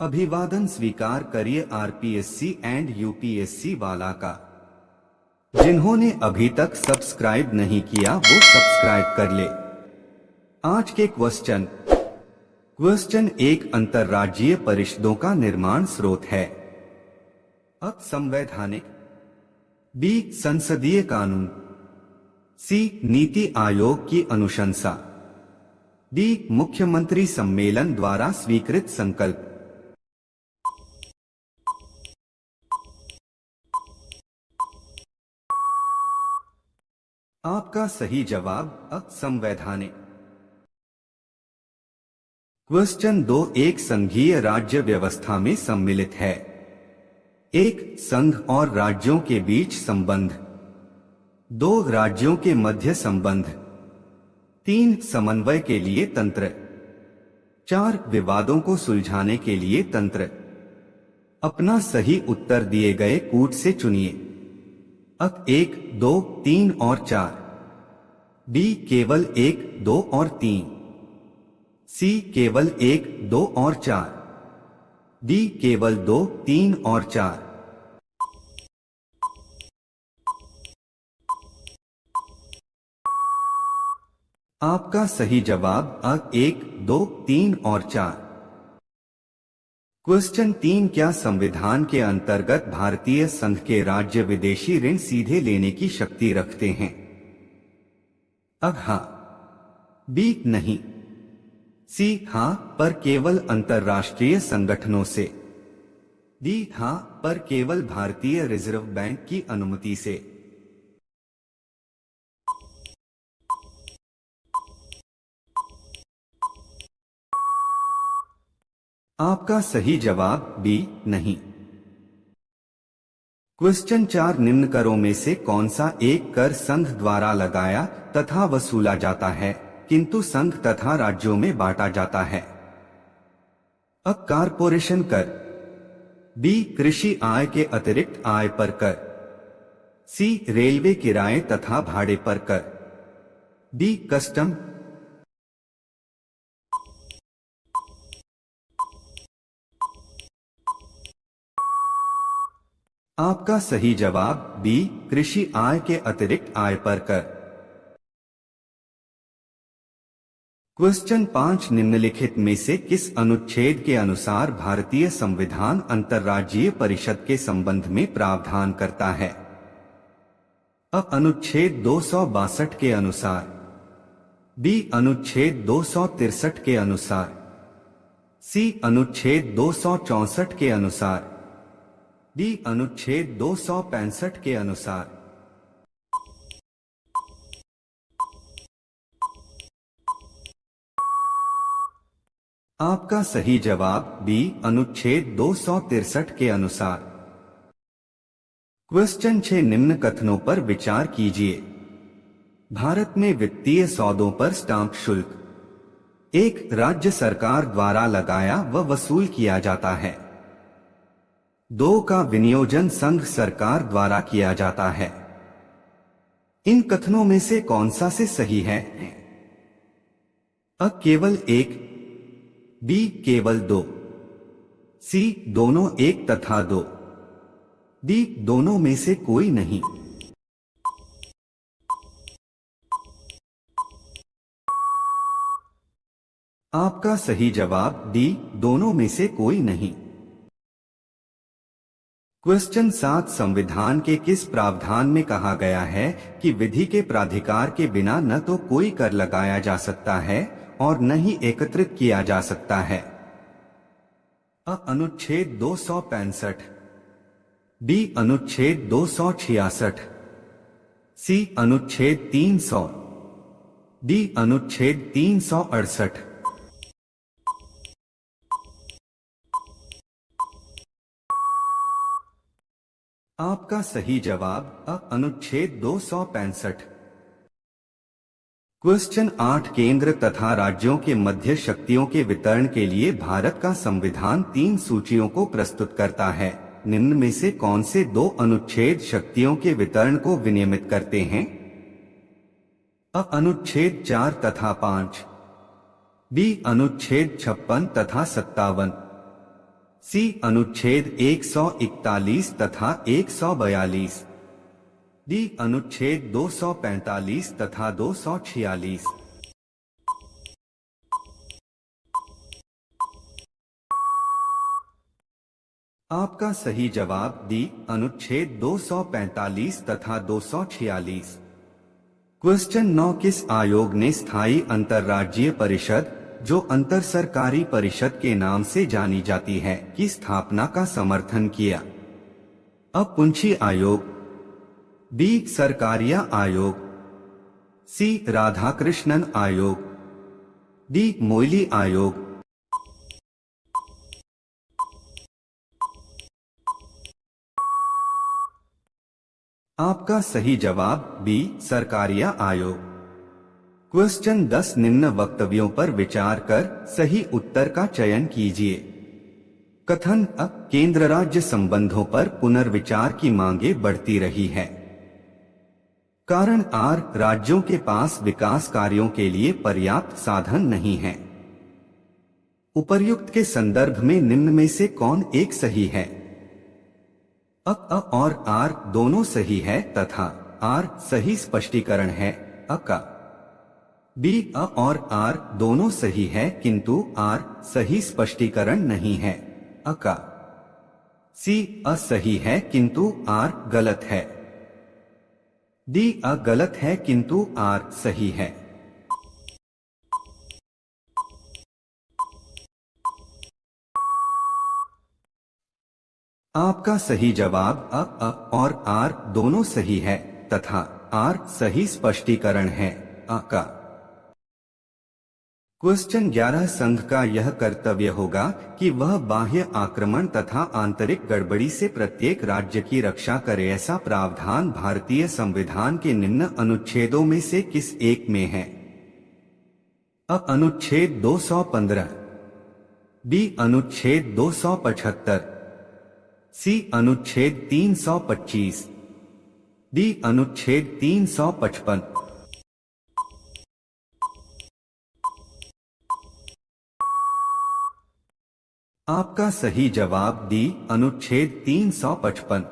अभिवादन स्वीकार करिए आरपीएससी एंड यूपीएससी वाला का। जिन्होंने अभी तक सब्सक्राइब नहीं किया वो सब्सक्राइब कर ले। आज के क्वेश्चन एक अंतर्राज्यीय परिषदों का निर्माण स्रोत है। अ संवैधानिक, बी संसदीय कानून, सी नीति आयोग की अनुशंसा, डी मुख्यमंत्री सम्मेलन द्वारा स्वीकृत संकल्प। आपका सही जवाब अ संवैधानिक। क्वेश्चन दो एक संघीय राज्य व्यवस्था में सम्मिलित है। एक संघ और राज्यों के बीच संबंध, दो राज्यों के मध्य संबंध, तीन समन्वय के लिए तंत्र, चार विवादों को सुलझाने के लिए तंत्र। अपना सही उत्तर दिए गए कूट से चुनिए। अ एक, दो, तीन और चार, बी केवल एक, दो और तीन, सी केवल एक, दो और चार, डी केवल दो, तीन और चार। आपका सही जवाब अ एक, दो, तीन और चार। क्वेश्चन तीन क्या संविधान के अंतर्गत भारतीय संघ के राज्य विदेशी ऋण सीधे लेने की शक्ति रखते हैं? अ हां, बी नहीं, सी हां पर केवल अंतर्राष्ट्रीय संगठनों से, डी हां पर केवल भारतीय रिजर्व बैंक की अनुमति से। आपका सही जवाब बी नहीं। क्वेश्चन चार निम्न करों में से कौन सा एक कर संघ द्वारा लगाया तथा वसूला जाता है किंतु संघ तथा राज्यों में बांटा जाता है? अ कारपोरेशन कर, बी कृषि आय के अतिरिक्त आय पर कर, सी रेलवे किराए तथा भाड़े पर कर, डी कस्टम। आपका सही जवाब बी कृषि आय के अतिरिक्त आय पर कर। क्वेश्चन पांच निम्नलिखित में से किस अनुच्छेद के अनुसार भारतीय संविधान अंतर्राज्यीय परिषद के संबंध में प्रावधान करता है? अ अनुच्छेद 262 के अनुसार, बी अनुच्छेद 263 के अनुसार, सी अनुच्छेद 264 के अनुसार, डी अनुच्छेद 265 के अनुसार। आपका सही जवाब बी अनुच्छेद 263 के अनुसार। क्वेश्चन 6 निम्न कथनों पर विचार कीजिए। भारत में वित्तीय सौदों पर स्टाम्प शुल्क एक राज्य सरकार द्वारा लगाया व वसूल किया जाता है। दो का विनियोजन संघ सरकार द्वारा किया जाता है। इन कथनों में से कौन सा से सही है? अ केवल एक, बी केवल दो, सी दोनों एक तथा दो, डी दोनों में से कोई नहीं। आपका सही जवाब डी दोनों में से कोई नहीं। क्वेश्चन 7 संविधान के किस प्रावधान में कहा गया है कि विधि के प्राधिकार के बिना न तो कोई कर लगाया जा सकता है और न ही एकत्रित किया जा सकता है? अ अनुच्छेद 265, बी अनुच्छेद 266, सी अनुच्छेद 300, डी अनुच्छेद 368। आपका सही जवाब अ अनुच्छेद 265। क्वेश्चन 8 केंद्र तथा राज्यों के मध्य शक्तियों के वितरण के लिए भारत का संविधान 3 सूचियों को प्रस्तुत करता है। निम्न में से कौन से दो अनुच्छेद शक्तियों के वितरण को विनियमित करते हैं? अ अनुच्छेद 4 तथा 5, बी अनुच्छेद 56 तथा 57, सी अनुच्छेद 141 तथा 142, डी अनुच्छेद 245 तथा 246। आपका सही जवाब डी अनुच्छेद 245 तथा 246। क्वेश्चन 9, किस आयोग ने स्थायी अंतर्राज्यीय परिषद, जो अंतर सरकारी परिषद के नाम से जानी जाती है, की स्थापना का समर्थन किया? अ पुंछी आयोग, बी सरकारिया आयोग, सी राधाकृष्णन आयोग, डी मोइली आयोग। आपका सही जवाब बी सरकारिया आयोग। क्वेश्चन 10, निम्न वक्तव्यों पर विचार कर सही उत्तर का चयन कीजिए। कथन अ, केंद्र राज्य संबंधों पर पुनर्विचार की मांगे बढ़ती रही है। कारण आर, राज्यों के पास विकास कार्यों के लिए पर्याप्त साधन नहीं है। उपर्युक्त के संदर्भ में निम्न में से कौन एक सही है? अ और आर दोनों सही है तथा आर सही स्पष्टीकरण है। अ का। बी, अ और आर दोनों सही है किंतु आर सही स्पष्टीकरण नहीं है। अ का। सी, असही है किंतु आर गलत है। डी, अ गलत है किंतु आर सही है। आपका सही जवाब अ और आर दोनों सही है तथा आर सही स्पष्टीकरण है। अ का। क्वेश्चन 11, संघ का यह कर्तव्य होगा कि वह बाह्य आक्रमण तथा आंतरिक गड़बड़ी से प्रत्येक राज्य की रक्षा करे। ऐसा प्रावधान भारतीय संविधान के निम्न अनुच्छेदों में से किस एक में है? अ अनुच्छेद 215, बी अनुच्छेद 275, सी अनुच्छेद 325, डी अनुच्छेद 355। आपका सही जवाब डी अनुच्छेद 355।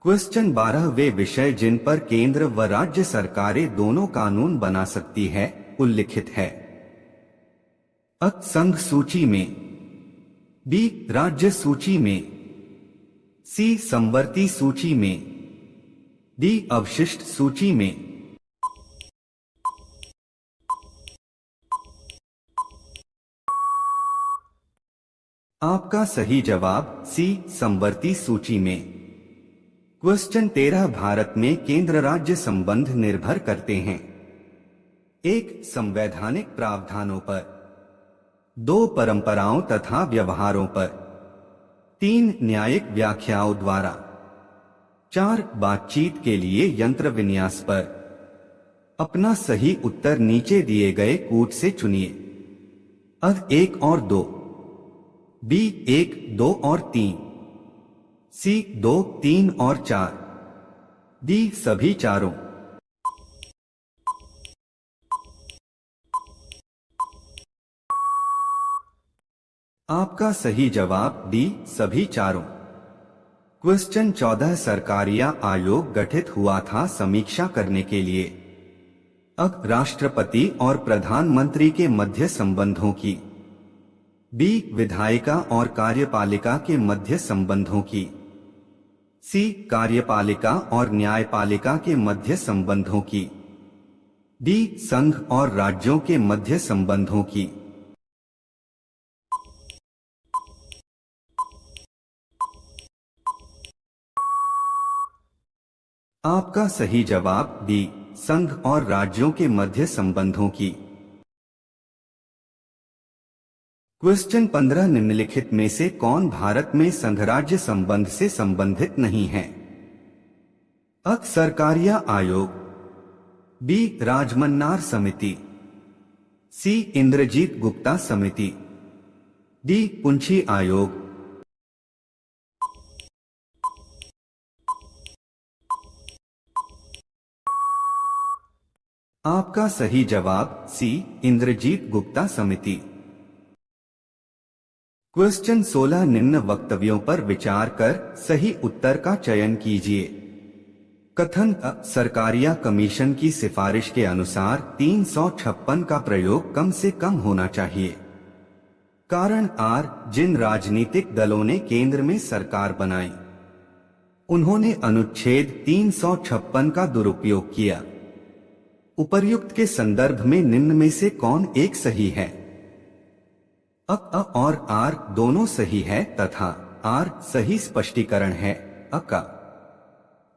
क्वेश्चन 12, वे विषय जिन पर केंद्र व राज्य सरकारें दोनों कानून बना सकती है उल्लिखित है? अ संघ सूची में, बी राज्य सूची में, सी समवर्ती सूची में, डी अवशिष्ट सूची में। आपका सही जवाब सी समवर्ती सूची में। क्वेश्चन 13, भारत में केंद्र राज्य संबंध निर्भर करते हैं? एक संवैधानिक प्रावधानों पर, दो परंपराओं तथा व्यवहारों पर, तीन न्यायिक व्याख्याओं द्वारा, चार बातचीत के लिए यंत्र विन्यास पर। अपना सही उत्तर नीचे दिए गए कूट से चुनिए। अ 1 और 2, बी 1, 2 और 3, सी 2, 3 और 4, डी सभी चारों। आपका सही जवाब डी सभी चारों। क्वेश्चन 14, सरकारिया आयोग गठित हुआ था समीक्षा करने के लिए? अ राष्ट्रपति और प्रधानमंत्री के मध्य संबंधों की, बी विधायिका और कार्यपालिका के मध्य संबंधों की, सी कार्यपालिका और न्यायपालिका के मध्य संबंधों की, डी संघ और राज्यों के मध्य संबंधों की। आपका सही जवाब डी संघ और राज्यों के मध्य संबंधों की। क्वेश्चन 15, निम्नलिखित में से कौन भारत में संघराज्य संबंध से संबंधित नहीं है? अ सरकारिया आयोग, बी राजमन्नार समिति, सी इंद्रजीत गुप्ता समिति, डी पुंछी आयोग। आपका सही जवाब सी इंद्रजीत गुप्ता समिति। क्वेश्चन 16 निम्न वक्तव्यों पर विचार कर सही उत्तर का चयन कीजिए। कथन सरकारिया कमीशन की सिफारिश के अनुसार 356 का प्रयोग कम से कम होना चाहिए। कारण आर, जिन राजनीतिक दलों ने केंद्र में सरकार बनाई उन्होंने अनुच्छेद 356 का दुरुपयोग किया। उपर्युक्त के संदर्भ में निम्न में से कौन एक सही है? अ और आर दोनों सही है तथा आर सही स्पष्टीकरण है। अ का।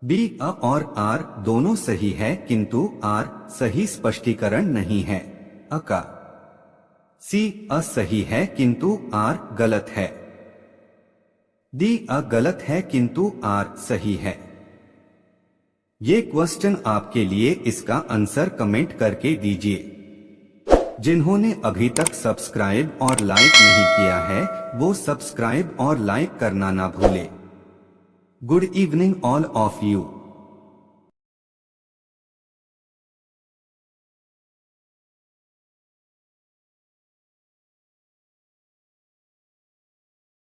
बी अ और आर दोनों सही है किंतु आर सही स्पष्टीकरण नहीं है। अ का। सी असही है किंतु आर गलत है। डी अ गलत है किंतु आर सही है। ये क्वेश्चन आपके लिए, इसका आंसर कमेंट करके दीजिए। जिन्होंने अभी तक सब्सक्राइब और लाइक नहीं किया है वो सब्सक्राइब और लाइक करना ना भूले। Good evening all of you.